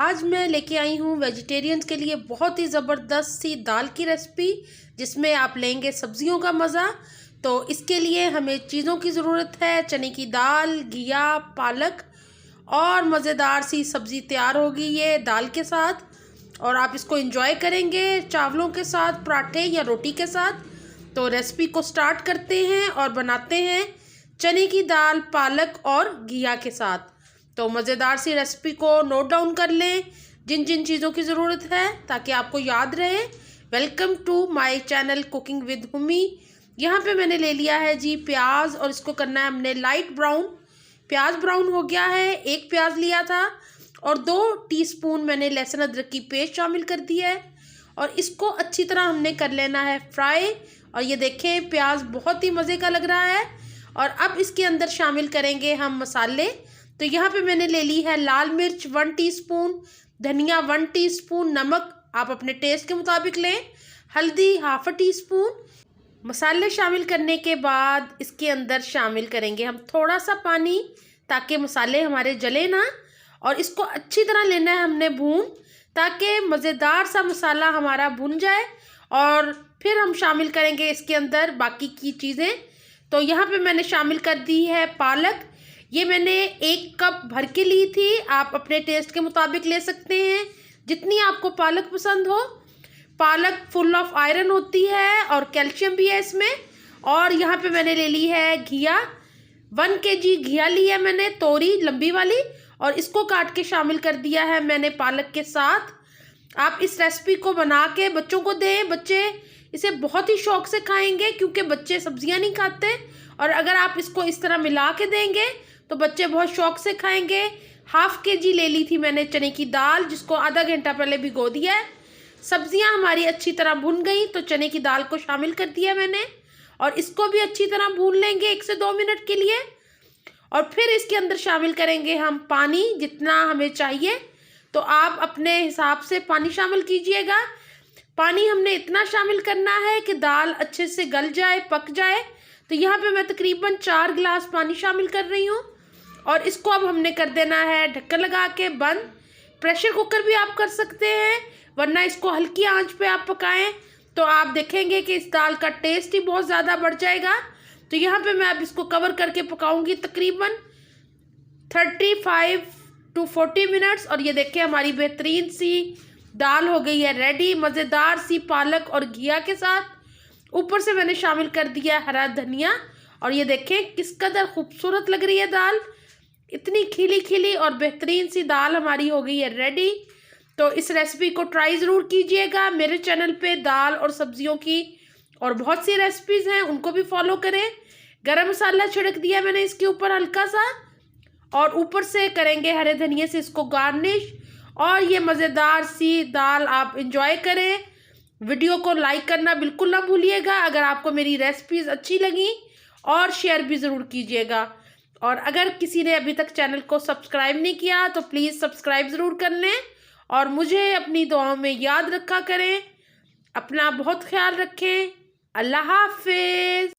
आज मैं लेके आई हूँ वेजिटेरियंस के लिए बहुत ही ज़बरदस्त सी दाल की रेसिपी, जिसमें आप लेंगे सब्जियों का मज़ा। तो इसके लिए हमें चीज़ों की ज़रूरत है। चने की दाल, घिया, पालक और मज़ेदार सी सब्ज़ी तैयार होगी ये दाल के साथ। और आप इसको एंजॉय करेंगे चावलों के साथ, पराठे या रोटी के साथ। तो रेसिपी को स्टार्ट करते हैं और बनाते हैं चने की दाल, पालक और घिया के साथ। तो मज़ेदार सी रेसिपी को नोट डाउन कर लें, जिन जिन चीज़ों की ज़रूरत है, ताकि आपको याद रहे। Welcome to my channel cooking with Humi. यहाँ पे मैंने ले लिया है जी प्याज, और इसको करना है हमने लाइट ब्राउन। प्याज ब्राउन हो गया है, एक प्याज लिया था, और 2 टीस्पून मैंने लहसुन अदरक की पेस्ट शामिल कर दी है। और इसको अच्छी तरह हमने कर लेना है फ्राई। और ये देखें प्याज बहुत ही मज़े का लग रहा है। और अब इसके अंदर शामिल करेंगे हम मसाले। तो यहाँ पे मैंने ले ली है लाल मिर्च 1 टीस्पून, धनिया 1 टीस्पून, नमक आप अपने टेस्ट के मुताबिक लें, हल्दी ½ टीस्पून। मसाले शामिल करने के बाद इसके अंदर शामिल करेंगे हम थोड़ा सा पानी, ताकि मसाले हमारे जले ना। और इसको अच्छी तरह लेना है हमने भून, ताकि मज़ेदार सा मसाला हमारा भुन जाए। और फिर हम शामिल करेंगे इसके अंदर बाकी की चीज़ें। तो यहाँ पे मैंने शामिल कर दी है पालक। ये मैंने 1 कप भर के ली थी, आप अपने टेस्ट के मुताबिक ले सकते हैं, जितनी आपको पालक पसंद हो। पालक फुल ऑफ आयरन होती है और कैल्शियम भी है इसमें। और यहाँ पे मैंने ले ली है घिया, 1 kg घिया ली है मैंने, तोरी लंबी वाली, और इसको काट के शामिल कर दिया है मैंने पालक के साथ। आप इस रेसिपी को बना के बच्चों को दें, बच्चे इसे बहुत ही शौक से खाएंगे, क्योंकि बच्चे सब्जियां नहीं खाते। और अगर आप इसको इस तरह मिला के देंगे तो बच्चे बहुत शौक से खाएंगे। ½ kg ले ली थी मैंने चने की दाल, जिसको आधा घंटा पहले भिगो दिया है। सब्जियां हमारी अच्छी तरह भुन गई, तो चने की दाल को शामिल कर दिया मैंने, और इसको भी अच्छी तरह भून लेंगे 1 से 2 मिनट के लिए। और फिर इसके अंदर शामिल करेंगे हम पानी, जितना हमें चाहिए। तो आप अपने हिसाब से पानी शामिल कीजिएगा। पानी हमने इतना शामिल करना है कि दाल अच्छे से गल जाए, पक जाए। तो यहाँ पे मैं तकरीबन 4 गिलास पानी शामिल कर रही हूँ। और इसको अब हमने कर देना है ढक्कन लगा के बंद। प्रेशर कुकर भी आप कर सकते हैं, वरना इसको हल्की आंच पे आप पकाएं, तो आप देखेंगे कि इस दाल का टेस्ट ही बहुत ज़्यादा बढ़ जाएगा। तो यहाँ पे मैं अब इसको कवर करके पकाऊंगी तकरीबन 35 to 40 मिनट्स। और ये देखिए हमारी बेहतरीन सी दाल हो गई है रेडी, मज़ेदार सी पालक और घिया के साथ। ऊपर से मैंने शामिल कर दिया हरा धनिया। और ये देखें किस कदर खूबसूरत लग रही है दाल, इतनी खिली खिली और बेहतरीन सी दाल हमारी हो गई है रेडी। तो इस रेसिपी को ट्राई ज़रूर कीजिएगा। मेरे चैनल पे दाल और सब्जियों की और बहुत सी रेसिपीज़ हैं, उनको भी फॉलो करें। गरम मसाला छिड़क दिया मैंने इसके ऊपर हल्का सा, और ऊपर से करेंगे हरे धनिए से इसको गार्निश। और ये मज़ेदार सी दाल आप इंजॉय करें। वीडियो को लाइक करना बिल्कुल ना भूलिएगा अगर आपको मेरी रेसिपीज़ अच्छी लगी, और शेयर भी ज़रूर कीजिएगा। और अगर किसी ने अभी तक चैनल को सब्सक्राइब नहीं किया तो प्लीज़ सब्सक्राइब ज़रूर कर लें, और मुझे अपनी दुआओं में याद रखा करें। अपना बहुत ख्याल रखें। अल्लाह हाफिज़।